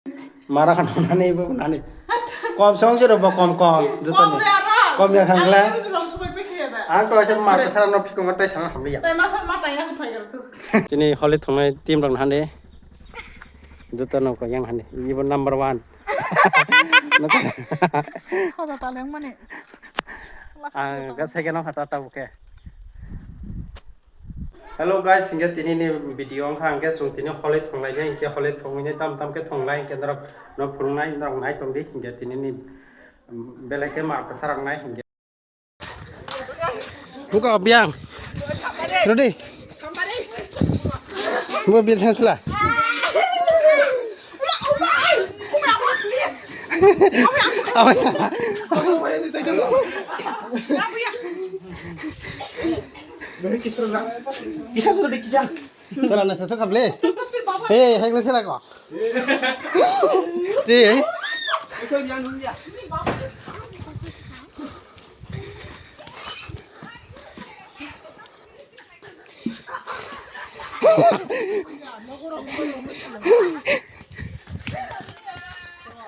मारा खाना नानी bu नानी कम song sih robo kom juta nih kom ya khangla ang to asal mar kasar no fikung ngai sana hamli ya sini holi thongai tim rang hane juta no ko yang hane ibu number 1 kau tak tahu yang mana gasai kenapa kata tahu ke Hello guys, hingga tini ni video ang hangga sung tini holi thonglai nya hingga holi thongnya tam ke thonglai hingga ndak no phurungnai ndak nai tong di hingga tini ni belai ke mar kasarang nai hingga buka biang ready mau bilang sila apa ya kisah sudah dikisah. Salah nak satu kabel. Hei, hegel salah kau. Cik.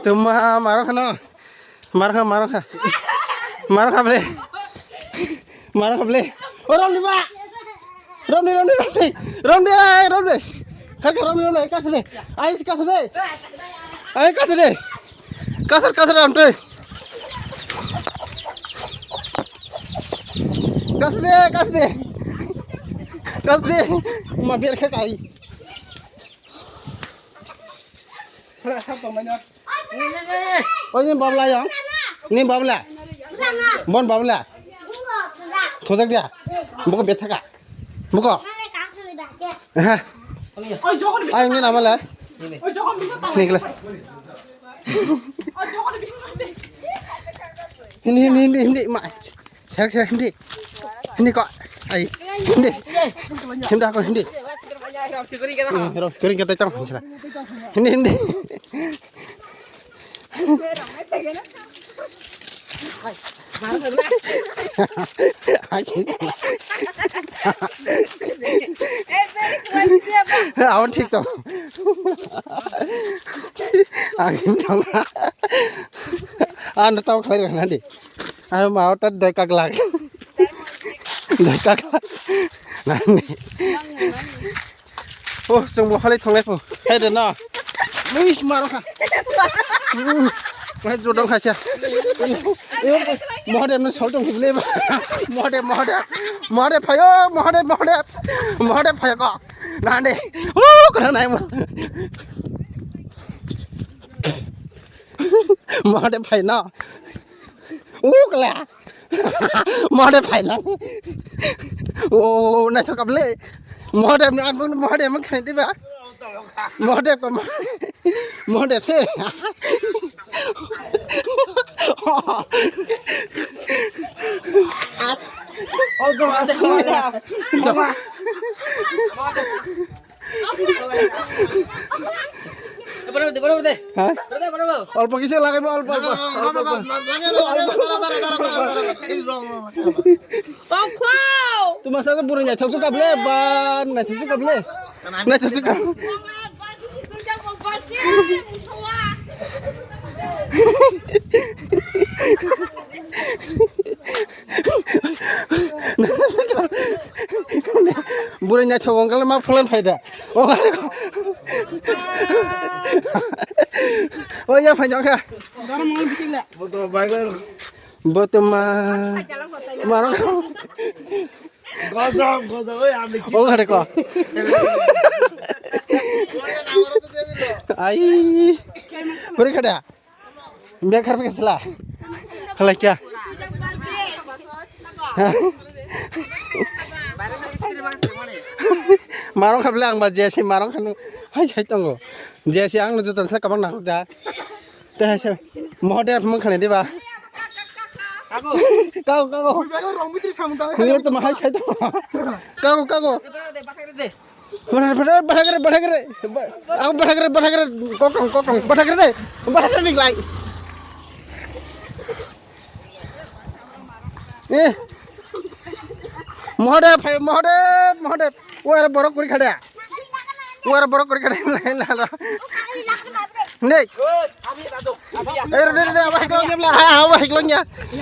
Tumma maro kana. Maro kabel. Maro kabel. Rom ni pak, rom ni, kan rom ni, kasih deh, ayo kasih deh, kasar rom tu, kasih deh, mau biar kaki, oh ini babla yang, ini babla, bon babla. Thozak dia, buka betah kah? Buka. Ayo ni nama lah. Ni kela. Hindi, mak. Serak hindi kok. Ayo, hindi aku hindi. Ros kering kita cang, misalnya. Hindi. Awak ठीक तो आगे तो आन तो खाई रहना दी आन माव तो देखा लग नानी ओ जों बहाय थांनायखौ हैदो ना लुइस मारो खा मैं जोड़ों खासिया मोहरे में सोचों की ले मोहरे फायो को नाने करा नहीं मोहरे फाय ना कला मोहरे फाय ना नहीं तो कब ले मोहरे में खाने दिबा मोहरे से অল্প কিছু লাগাইব অল্প তোমার সাথে পুরো যাই ছবি কাবলে বা না ছবি কাবলে না ছবি কাব burunya cowong kalau mah pulang faida oh ya panjang kah betul mah marah oh ada kok ai beri kada biar kerja salah kalau kya marong kabel ang baca si marong kan hai saya tunggu jesi ang lu tuh saya kapan nak dah teh saya mau deh mengkhanet deh bah kau ini tuh mahal saya tuh kau बढ़ा करे kokong बढ़ा करे nih lagi mohode वो यार बरक करी खड़े line La Nih. Đây apa hiklongnya belah. Apa hiklongnya?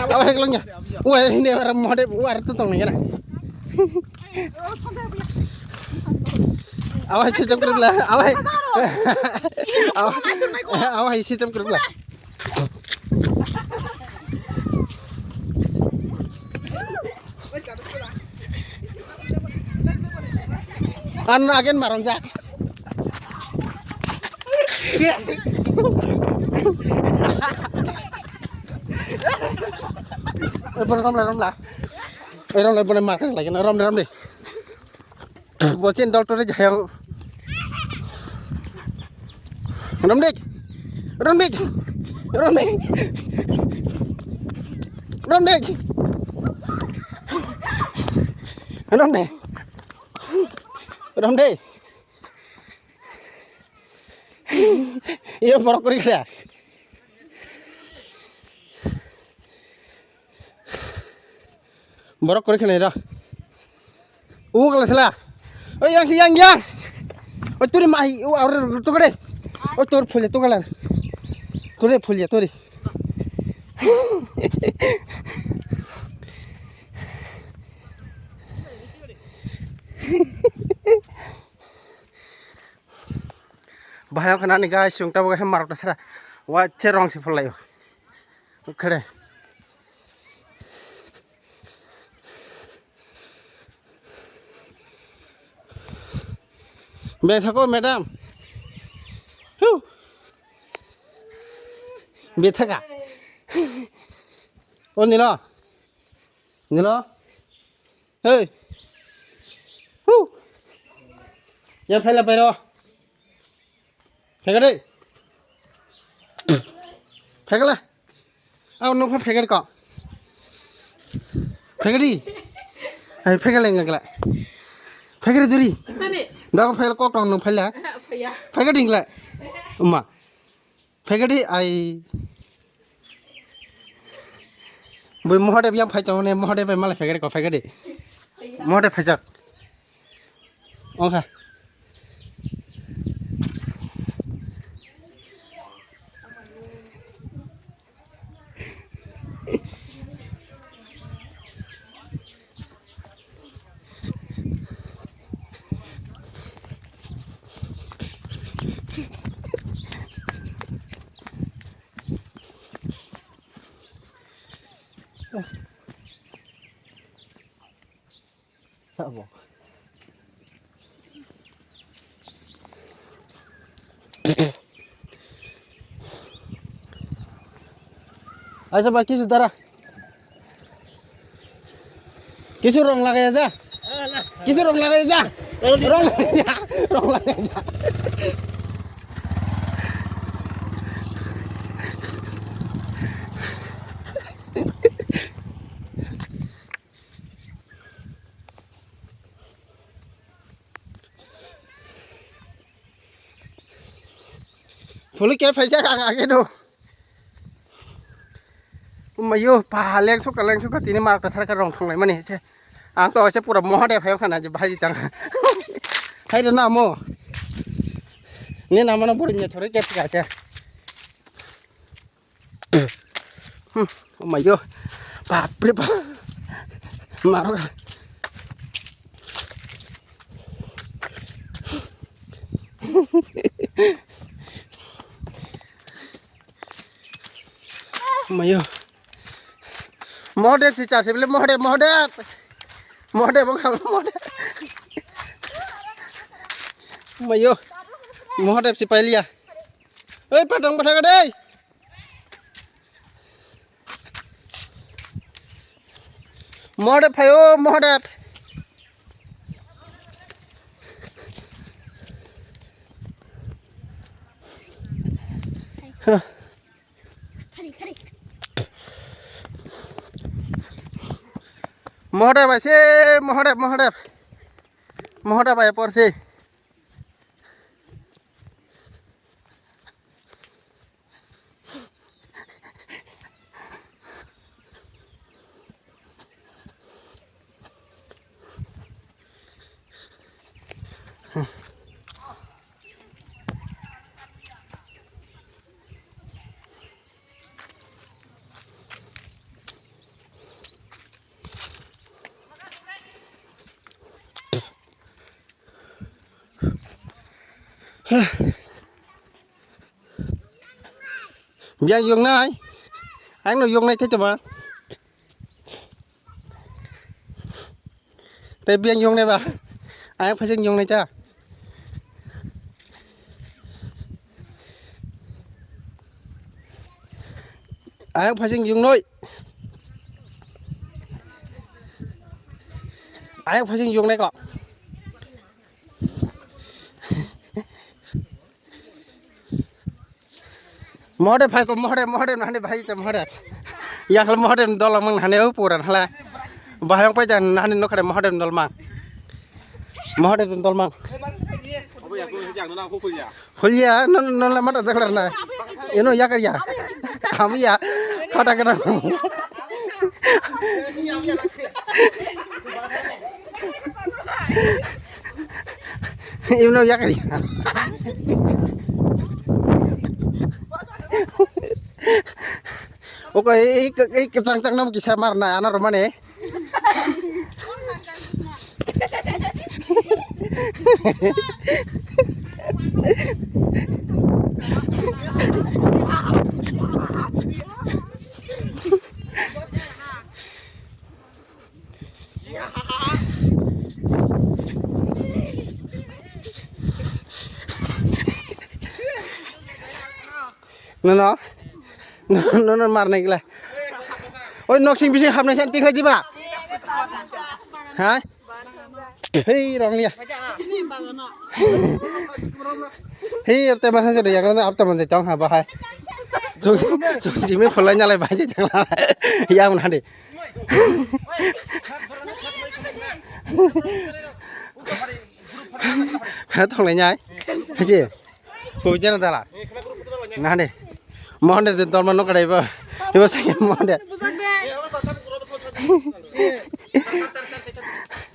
Apa hiklongnya? Wah, ini orang mode war tuh tong nih kan. Awas sistem kerja belah. Awas. Awas sistem kerja belah. An agen marong jak. Rom lah. Rom lah boleh makan lagi. Rom deh. Bocin dokter aja yang. Rom deh. Rom deh. Rom deh. Rom deh. Rom deh. Rom deh. Iya borok kurik ya. Borok kurik nih dah. Kelas lah. Oh yang siang. Oh tuh mah. Orang tuh kade. Oh tuh full tuh kalan. Tuh full ya tuh. Bahaya kena nih guys, sungta bukan maruk dasar. Wah cerong sih full ayo. Oke. Biasa kok madam. Biasa kah? Oh nilo. Hey. Ya file pero. Phê đi. Phê cái này. Nó phải phê cái cọ. Phê cái đi. Phê cái này ngược lại. Phê cái đi. Đó phê có trong nó phê lại. Phê cái đi lại. Mà. Phê cái đi ai. Bởi mua đẹp phê cho nên mua đẹp mà lại phê cái cọ phê cái đi. Mua đẹp phê chắc. Ok. Sao Ay sa baki sudara. Kisu rong lagay aja. Kisu rong lagay aja. Rong lagay aja. Fully kaya paisa kang agedo. Mayo pa leng suka tini mark dasar ka rong thonglai mani se ang to se pura moha de phayo khana je bhaji tang hai da namo ni namana burinya thore ke ka se mayo pa pre pa maro ka mayo Mohde sih cah, sebelum mohde bang mohde. Mayo, mohde si Pailia. Hei, padang deh. Mohde payo, mohde. Mohde sih, mohde ya porsi. biang dùng này anh nó dùng này thế mà tay biang dùng này bà anh phải dùng này cha anh phải dùng nôi anh phải dùng này cọ mode phải có mode này phải cho mode yang kalau mode dolar mang hane upuran hala bahayang pa jan hane no kare mode dolar mang mode dolar mang Hulia non la mata zaklar na ino ya kar ya kami ya kata kata ino ya kar ya Oke, ini kecang-cang nama kisah marna, anak rumah nih. Nó marna gila. Ôi nó sinh bị hàm này xem tiếng là gì bà? Hả? Hey rong nia. Hey tây mà sẽ được cái áp tầm mình chọn hả bà hai? Chúng chỉ mới phải lấy nhau lại bài chứ chẳng là giao nào đi. Cái thằng này nhái. Cái gì? Phụ chân là là. Nào đi. Mohon deh teman no kada iba. Iba saya mohon deh.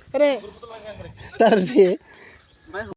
Re. Tardi.